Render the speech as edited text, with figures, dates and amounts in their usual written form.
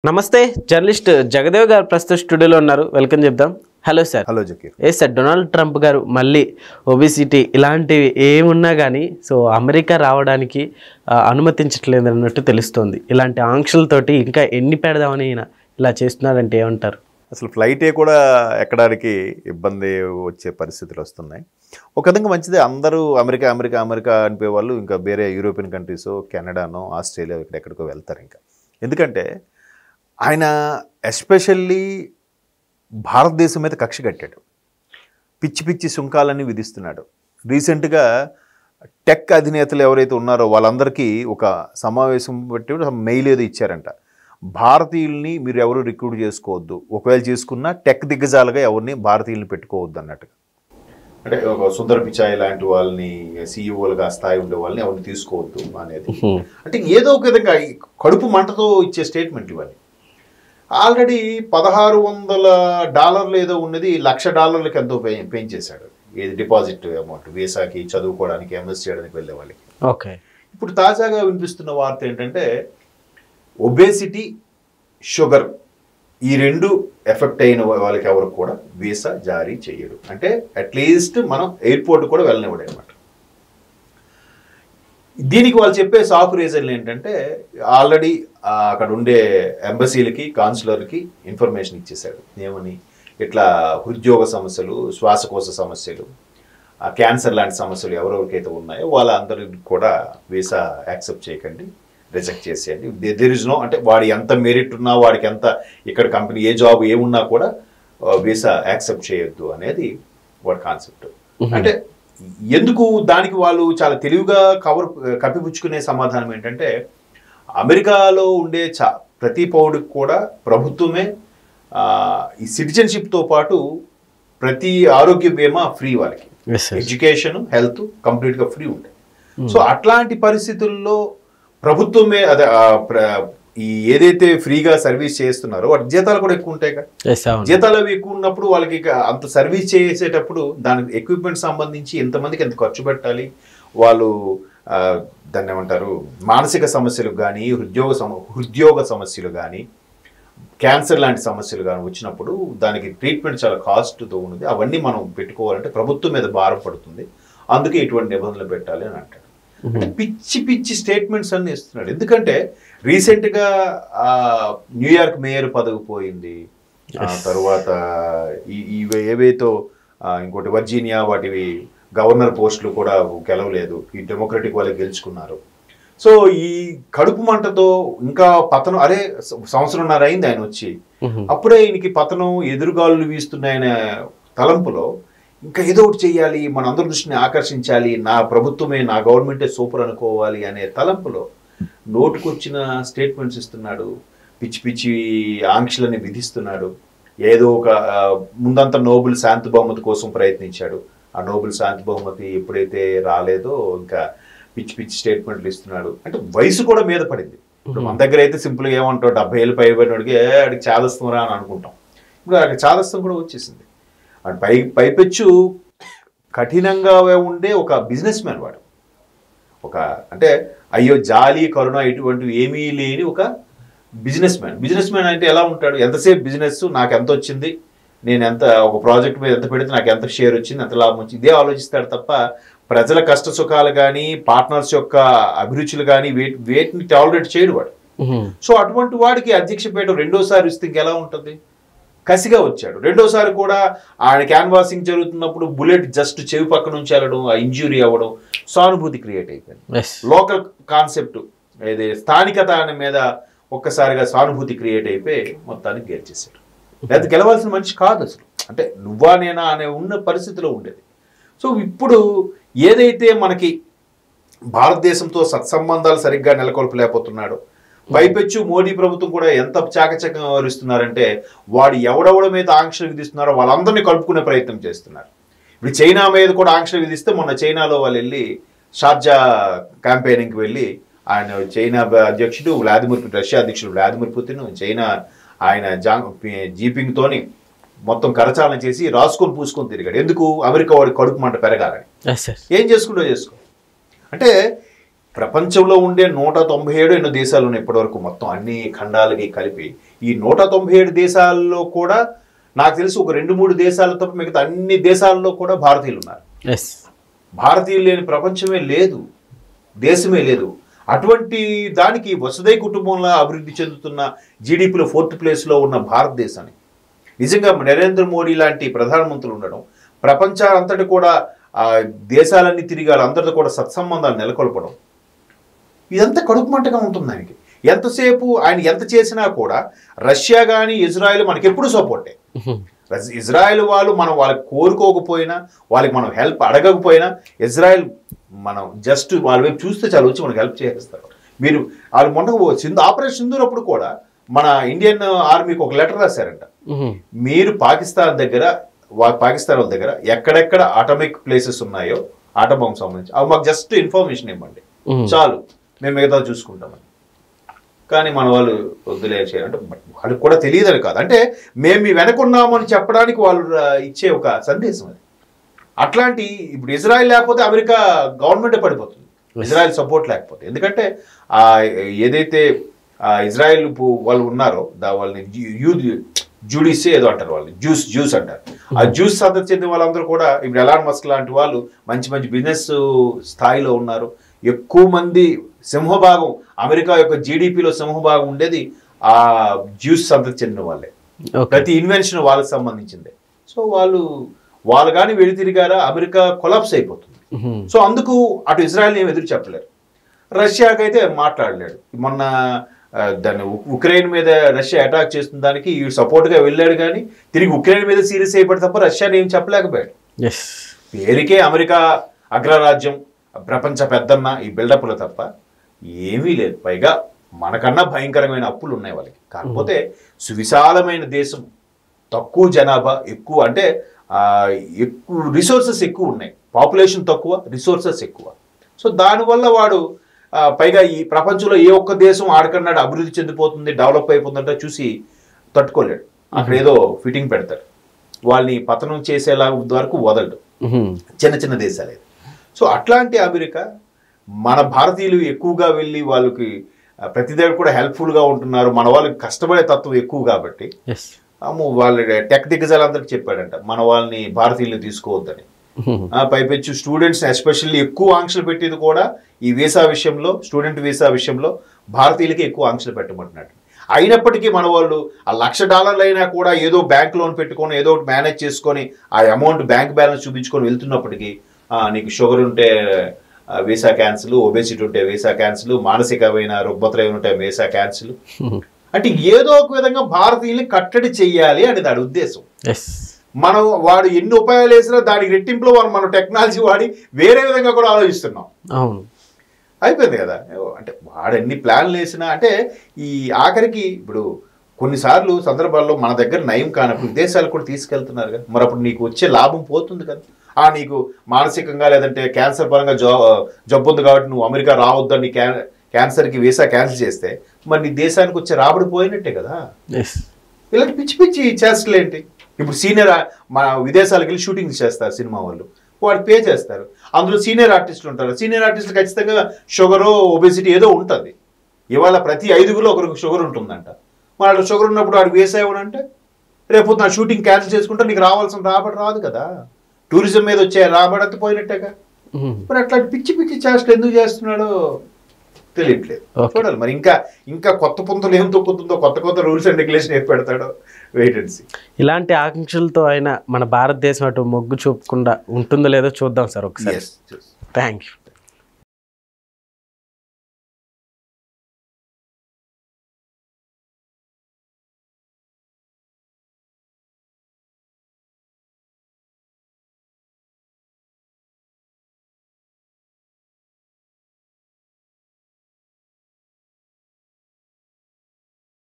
నమస్తే జర్నలిస్ట్ జగదేవ్ గారు ప్రస్తుత స్టూడియోలో ఉన్నారు. వెల్కమ్ చెప్దాం. Hello sir. Hello Zakir. Sir, Donald Trump గారు మళ్ళీ ఒబిసిటీ ఇలాంటివి ఏమున్నా కానీ అమెరికా రావడానికి అనుమతించట్లేదు అన్నట్టు తెలుస్తోంది. ఇలాంటి ఆంక్షలతోటి ఇంకా ఎన్ని పెడదామని ఇలా చేస్తున్నారంటే ఏమంటారు? అసలు ఫ్లైటే కూడా ఎక్కడానికి ఇబ్బంది వచ్చే పరిస్థితులు వస్తున్నాయి. ఒక విధంగా మంచిదే, అందరూ అమెరికా అమెరికా అమెరికా అనిపోయే వాళ్ళు ఇంకా వేరే యూరోపియన్ కంట్రీస్, కెనడానో, ఆస్ట్రేలియా ఎక్కడెక్కడికో వెళ్తారు. ఇంకా ఎందుకంటే ఆయన ఎస్పెషల్లీ భారతదేశం మీద కక్ష కట్టాడు. పిచ్చి పిచ్చి సుంకాలన్నీ విధిస్తున్నాడు. రీసెంట్గా టెక్ అధినేతలు ఎవరైతే ఉన్నారో వాళ్ళందరికీ ఒక సమావేశం పెట్టి మెయిల్ ఏదో ఇచ్చారంట. భారతీయుల్ని మీరు ఎవరు రిక్రూట్ చేసుకోవద్దు, ఒకవేళ చేసుకున్నా టెక్ దిగ్గజాలుగా ఎవరిని భారతీయుల్ని పెట్టుకోవద్దు అన్నట్టుగా. అంటే ఒక సుందర్ పిచాయ్ లాంటి వాళ్ళని, సీఈఓలుగా స్థాయి ఉండే వాళ్ళని ఎవరిని తీసుకోవద్దు అనేది. అంటే ఏదో ఒక విధంగా కడుపు మంటతో ఇచ్చే స్టేట్మెంట్లు ఇవన్నీ. ఆల్రెడీ $1600 ఏదో ఉన్నది $1,00,000 ఎంతో పెంచేశాడు. ఏది డిపాజిట్ అమౌంట్, వీసాకి, చదువుకోవడానికి, ఎంఎస్ చేయడానికి వెళ్ళే వాళ్ళకి. ఓకే. ఇప్పుడు తాజాగా వినిపిస్తున్న వార్త ఏంటంటే ఒబేసిటీ, షుగర్ ఈ రెండు ఎఫెక్ట్ అయిన వాళ్ళకి ఎవరికి కూడా వీసా జారీ చేయడు. అంటే అట్లీస్ట్ మనం ఎయిర్పోర్ట్ కూడా వెళ్ళనివ్వడు అనమాట. దీనికి వాళ్ళు చెప్పే సాఫ్ రీజన్లు ఏంటంటే ఆల్రెడీ అక్కడ ఉండే ఎంబసీలకి, కాన్సులర్కి ఇన్ఫర్మేషన్ ఇచ్చేశాడు. ఏమని, ఇట్లా ఉద్యోగ సమస్యలు, శ్వాసకోశ సమస్యలు, క్యాన్సర్ లాంటి సమస్యలు ఎవరెవరికైతే ఉన్నాయో వాళ్ళందరికీ కూడా వీసా యాక్సెప్ట్ చేయకండి, రిజెక్ట్ చేసేయండి. దేర్ ఇస్ నో, అంటే వాడి ఎంత మెరిట్ ఉన్నా, వాడికి ఎంత ఇక్కడ కంపెనీ ఏ జాబ్ ఏమున్నా కూడా వీసా యాక్సెప్ట్ చేయొద్దు అనేది వాడి కాన్సెప్ట్. అంటే ఎందుకు దానికి వాళ్ళు చాలా తెలివిగా కప్పిపుచ్చుకునే సమాధానం ఏంటంటే అమెరికాలో ఉండే ప్రతి పౌరుడికి కూడా ప్రభుత్వమే ఈ సిటిజన్షిప్తో పాటు ప్రతి ఆరోగ్య బీమా ఫ్రీ, వాళ్ళకి ఎడ్యుకేషన్, హెల్త్ కంప్లీట్గా ఫ్రీ ఉంటాయి. సో అట్లాంటి పరిస్థితుల్లో ప్రభుత్వమే అదే ఈ ఏదైతే ఫ్రీగా సర్వీస్ చేస్తున్నారో వాటి జీతాలు కూడా ఎక్కువ ఉంటాయి కదా. జీతాలు అవి ఎక్కువ ఉన్నప్పుడు వాళ్ళకి అంత సర్వీస్ చేసేటప్పుడు దాని ఎక్విప్మెంట్ సంబంధించి ఎంతమందికి ఎంత ఖర్చు పెట్టాలి, వాళ్ళు దాన్ని ఏమంటారు, మానసిక సమస్యలు కానీ, హృద్యోగ సమస్యలు కానీ, క్యాన్సర్ లాంటి సమస్యలు కానీ వచ్చినప్పుడు దానికి ట్రీట్మెంట్ చాలా కాస్ట్తో ఉన్నది. అవన్నీ మనం పెట్టుకోవాలంటే ప్రభుత్వం మీద భారం పడుతుంది. అందుకే ఇటువంటి నిబంధనలు పెట్టాలి అని అంటాడు. పిచ్చి పిచ్చి స్టేట్మెంట్స్ అన్ని ఇస్తున్నాడు. ఎందుకంటే రీసెంట్గా న్యూయార్క్ మేయర్ పదవి పోయింది, తర్వాత ఏవైతే ఇంకోటి వర్జీనియా వాటివి గవర్నర్ పోస్టులు కూడా గెలవలేదు, ఈ డెమోక్రటిక్ వాళ్ళకి గెలుచుకున్నారు. సో ఈ కడుపు మంటతో ఇంకా పతనం, అరే సంవత్సరంన్నర అయింది ఆయన వచ్చి, అప్పుడే ఈయనకి పతనం ఎదురుగాలు వీస్తున్నాయనే తలంపులో ఇంకా ఏదో ఒకటి చెయ్యాలి, మన అందరి దృష్టిని ఆకర్షించాలి, నా ప్రభుత్వమే, నా గవర్నమెంటే సూపర్ అనుకోవాలి అనే తలంపులో నోటుకొచ్చిన స్టేట్మెంట్స్ ఇస్తున్నాడు. పిచ్చి పిచ్చి ఆంక్షలని విధిస్తున్నాడు. ఏదో ఒక ముందంతా నోబెల్ శాంతి బహుమతి కోసం ప్రయత్నించాడు. ఆ నోబెల్ శాంతి బహుమతి ఎప్పుడైతే రాలేదో ఇంకా పిచ్చి పిచ్చి స్టేట్మెంట్లు ఇస్తున్నాడు. అంటే వయసు కూడా మీద పడింది. ఇప్పుడు మన దగ్గర అయితే సింపుల్గా ఏమంటాడు, 70 ఏళ్ళు పైబడినోడికి అడిగి చాదస్తామరా అని అనుకుంటాం. ఇప్పుడు అక్కడ చాదస్తం కూడా వచ్చేసింది. పైపెచ్చు కఠినంగా ఉండే ఒక బిజినెస్ మ్యాన్ వాడు. ఒక అంటే అయ్యో జాలి, కరుణ ఇటువంటివి ఏమీ లేని ఒక బిజినెస్ మ్యాన్ అంటే ఎలా ఉంటాడు, ఎంతసేపు బిజినెస్, నాకు ఎంత వచ్చింది, నేను ఎంత ఒక ప్రాజెక్ట్ మీద ఎంత పెడితే నాకు ఎంత షేర్ వచ్చింది, ఎంత లాభం వచ్చింది, ఇదే ఆలోచిస్తాడు తప్ప ప్రజల కష్ట సుఖాలు కానీ, పార్ట్నర్స్ యొక్క అభిరుచులు కానీ వేటిని టాలరేట్ చేయడు వాడు. సో అటువంటి వాడికి అధ్యక్ష పీఠం రెండోసారి ఇస్తే ఇంకెలా ఉంటుంది. కసిగా వచ్చాడు. రెండోసారి కూడా ఆయన క్యాన్వాసింగ్ జరుగుతున్నప్పుడు బుల్లెట్ జస్ట్ చెవి పక్క నుంచి వెళ్ళడం, ఆ ఇంజ్యూరీ అవ్వడం, సానుభూతి క్రియేట్ అయిపోయింది. లోకల్ కాన్సెప్ట్ ఏది స్థానికత అనే మీద ఒక్కసారిగా సానుభూతి క్రియేట్ అయిపోయి మొత్తానికి గెలిచేశాడు. లేదా గెలవాల్సిన మనిషి కాదు అసలు, అంటే నువ్వా నేనా అనే ఉన్న పరిస్థితిలో ఉండేది. సో ఇప్పుడు ఏదైతే మనకి భారతదేశంతో సత్సంబంధాలు సరిగ్గా నెలకొల్పలేకపోతున్నాడో, పైపెచ్చు మోడీ ప్రభుత్వం కూడా ఎంత చాకచక్యంగా వ్యవహరిస్తున్నారంటే వాడు ఎవడెవడ మీద ఆంక్షలు విధిస్తున్నారో వాళ్ళందరినీ కలుపుకునే ప్రయత్నం చేస్తున్నారు. ఇప్పుడు చైనా మీద కూడా ఆంక్షలు విధిస్తే మొన్న చైనాలో వాళ్ళు వెళ్ళి షార్జా క్యాంపెయినింగ్కి వెళ్ళి ఆయన చైనా అధ్యక్షుడు రష్యా అధ్యక్షుడు వ్లాదిమిర్ పుతిన్, చైనా ఆయన జీపింగ్తోని మొత్తం కరచాలన చేసి రాసుకొని పూసుకొని తిరిగాడు. ఎందుకు? అమెరికా వాడి కడుపు మంట పెరగాలని. ఏం చేసుకుంటో చేసుకో. అంటే ప్రపంచంలో ఉండే 197 ఎన్నో దేశాలు ఉన్నాయి ఇప్పటివరకు, మొత్తం అన్ని ఖండాలకి కలిపి. ఈ 197 దేశాల్లో కూడా నాకు తెలిసి ఒక 2-3 దేశాలు తప్ప మిగతా అన్ని దేశాల్లో కూడా భారతీయులు ఉన్నారు. భారతీయులు లేని ప్రపంచమే లేదు, దేశమే లేదు. అటువంటి దానికి వసుదై కుటుంబంలో అభివృద్ధి చెందుతున్న జీడిపిలో 4th ప్లేస్లో ఉన్న భారతదేశాన్ని నిజంగా నరేంద్ర మోడీ లాంటి ప్రధానమంత్రులు ఉండడం, ప్రపంచాలంతటి కూడా దేశాలన్నీ తిరిగి అందరితో కూడా సత్సంబంధాలు నెలకొల్పడం, ఇదంతా కడుపు మంటగా ఉంటుంది ఆయనకి. ఎంతసేపు ఆయన ఎంత చేసినా కూడా రష్యా కానీ ఇజ్రాయెల్ మనకి ఎప్పుడు సపోర్టే. ఇజ్రాయెల్ వాళ్ళు మనం వాళ్ళకి కోరుకోకపోయినా, వాళ్ళకి మనం హెల్ప్ అడగకపోయినా, ఇజ్రాయెల్ మనం జస్ట్ వాళ్ళ వైపు చూస్తే చాలు వచ్చి మనకు హెల్ప్ చేస్తారు. మీరు వాళ్ళు మొన్న ఆపరేషన్ సింధూర్ అప్పుడు కూడా మన ఇండియన్ ఆర్మీకి ఒక లెటర్ రాశారంట, మీరు పాకిస్తాన్ వాళ్ళ దగ్గర ఎక్కడెక్కడ ఆటమిక్ ప్లేసెస్ ఉన్నాయో ఆటం బాంబు సంబంధించి అవి మాకు జస్ట్ ఇన్ఫర్మేషన్ ఇవ్వండి చాలు, మేము మిగతా చూసుకుంటామని. కానీ మన వాళ్ళు వదిలేసారు. అంటే వాళ్ళకి కూడా తెలియదని కాదు, అంటే మేము మీ వెనకున్నామని చెప్పడానికి వాళ్ళు ఇచ్చే ఒక సందేశం అది. అట్లాంటి ఇప్పుడు ఇజ్రాయెల్ లేకపోతే అమెరికా గవర్నమెంటే పడిపోతుంది, ఇజ్రాయెల్ సపోర్ట్ లేకపోతే. ఎందుకంటే ఏదైతే ఇజ్రాయెల్ వాళ్ళు ఉన్నారో వాళ్ళని జూడిస్ ఏదో అంటారు, వాళ్ళు జ్యూస్ అంటారు. ఆ జ్యూస్ సంతతి చెందిన వాళ్ళందరూ కూడా ఇప్పుడు ఎలాన్ మస్క్ లాంటి వాళ్ళు మంచి మంచి బిజినెస్ స్థాయిలో ఉన్నారు. ఎక్కువ మంది సింహభాగం అమెరికా యొక్క జీడిపిలో సింహభాగం ఉండేది ఆ జ్యూస్ సంతతి చెందిన వాళ్ళే. ప్రతి ఇన్వెన్షన్ వాళ్ళకి సంబంధించిందే. సో వాళ్ళు కానీ వెళ్ళి తిరిగారా అమెరికా కొలాప్స్ అయిపోతుంది. సో అందుకు అటు ఇజ్రాయెల్ ఏమి ఎదురు చెప్పలేరు, రష్యాకైతే మాట్లాడలేడు. మొన్న దాన్ని ఉక్రెయిన్ మీద రష్యా అటాక్ చేస్తున్న దానికి ఈ సపోర్ట్గా వెళ్ళాడు, కానీ తిరిగి ఉక్రెయిన్ మీద సీరియస్ అయిపోయి తప్ప రష్యాని ఏం చెప్పలేకపోయాడు. పేరుకే అమెరికా అగ్రరాజ్యం, ప్రపంచ పెద్దన్న ఈ బిల్డప్లు తప్ప ఏమీ లేదు. పైగా మనకన్నా భయంకరమైన అప్పులు ఉన్నాయి వాళ్ళకి. కాకపోతే సువిశాలమైన దేశం, తక్కువ జనాభా, ఎక్కువ అంటే ఎక్కువ రిసోర్సెస్ ఎక్కువ ఉన్నాయి, పాపులేషన్ తక్కువ, రిసోర్సెస్ ఎక్కువ. సో దానివల్ల వాడు పైగా ఈ ప్రపంచంలో ఏ ఒక్క దేశం ఆడకన్నాడు అభివృద్ధి చెందిపోతుంది, డెవలప్ అయిపోతుందంటే చూసి తట్టుకోలేడు. అక్కడ ఏదో ఫిట్టింగ్ పెడతాడు, వాళ్ళని పతనం చేసేలా వరకు వదలడు చిన్న చిన్న దేశాలే. సో అట్లాంటి అమెరికా మన భారతీయులు ఎక్కువగా వెళ్ళి వాళ్ళకి ప్రతి దగ్గర కూడా హెల్ప్ఫుల్గా ఉంటున్నారు. మన వాళ్ళకి కష్టపడే తత్వం ఎక్కువ కాబట్టి వాళ్ళ టెక్ దిగ్గజాలందరికీ చెప్పాడంట మన వాళ్ళని భారతీయుల్ని తీసుకోవద్దని. పైపెచ్చు స్టూడెంట్స్ ఎస్పెషల్లీ ఎక్కువ ఆంక్షలు పెట్టేది కూడా ఈ వీసా విషయంలో, స్టూడెంట్ వీసా విషయంలో భారతీయులకి ఎక్కువ ఆంక్షలు పెట్టమంటున్నాడు. అయినప్పటికీ మన వాళ్ళు ఆ $1,00,000 అయినా కూడా ఏదో బ్యాంక్ లోన్ పెట్టుకొని ఏదో ఒకటి మేనేజ్ చేసుకొని ఆ అమౌంట్ బ్యాంక్ బ్యాలెన్స్ చూపించుకొని వెళ్తున్నప్పటికీ నీకు షుగర్ ఉంటే వీసా క్యాన్సిల్, ఒబేసిటీ ఉంటే వీసా క్యాన్సిల్, మానసికమైన రుగ్మతలు ఉంటే వీసా క్యాన్సిల్. అంటే ఏదో ఒక విధంగా భారతీయుల్ని కట్టడి చెయ్యాలి అని దాని ఉద్దేశం. మనం వాడు ఎన్ని ఉపాయాలు వేసినా దానికి రెట్టింపులో మనం టెక్నాలజీ వాడి వేరే విధంగా కూడా ఆలోచిస్తున్నాం. అయిపోయింది కదా. అంటే వాడు ఎన్ని ప్లాన్లు వేసినా అంటే ఈ ఆఖరికి ఇప్పుడు కొన్నిసార్లు సందర్భాల్లో మన దగ్గర నయం కానప్పుడు విదేశాలకు కూడా తీసుకెళ్తున్నారు కదా, మరి అప్పుడు నీకు వచ్చే లాభం పోతుంది కదా. నీకు మానసికంగా లేదంటే క్యాన్సర్ పరంగా జబ్బు ఉంది కాబట్టి నువ్వు అమెరికా రావద్దని క్యాన్సర్కి వీసా క్యాన్సిల్ చేస్తే మరి నీ దేశానికి వచ్చే రాబడి పోయినట్టే కదా. ఇలాంటి పిచ్చి పిచ్చి చేష్టలు ఏంటి? ఇప్పుడు సీనియర్ మన విదేశాలకు వెళ్ళి షూటింగ్ చేస్తారు సినిమా వాళ్ళు, వాడు పే చేస్తారు. అందులో సీనియర్ ఆర్టిస్టులు ఉంటారు. సీనియర్ ఆర్టిస్టులు ఖచ్చితంగా షుగరు, ఒబేసిటీ ఏదో ఉంటుంది. ఇవాళ ప్రతి 5గులో ఒకరికి షుగర్ ఉంటుందంట. మరి షుగర్ ఉన్నప్పుడు వాడికి వీసా ఇవ్వనంటే రేపు నా షూటింగ్ క్యాన్సిల్ చేసుకుంటే నీకు రావాల్సిన రాబడి రాదు కదా. టూరిజం మీద వచ్చే రాబడి అంతా పోయినట్టేగా. మరి అట్లాంటి పిచ్చి పిచ్చి చేష్టలు ఎందుకు చేస్తున్నాడో తెలియట్లేదు. చూడాలి మరి ఇంకా కొత్త పుంతలు ఏం తొక్కుతుందో, కొత్త రూల్స్ అండ్ రెగ్యులేషన్ ఏం పెడతాడో వెయిట్ అండ్ సీ. ఇలాంటి ఆకాంక్షలతో అయినా మన భారతదేశం అటు మొగ్గు చూపకుండా ఉంటుందో లేదో చూద్దాం సార్ ఒకసారి. Thank you.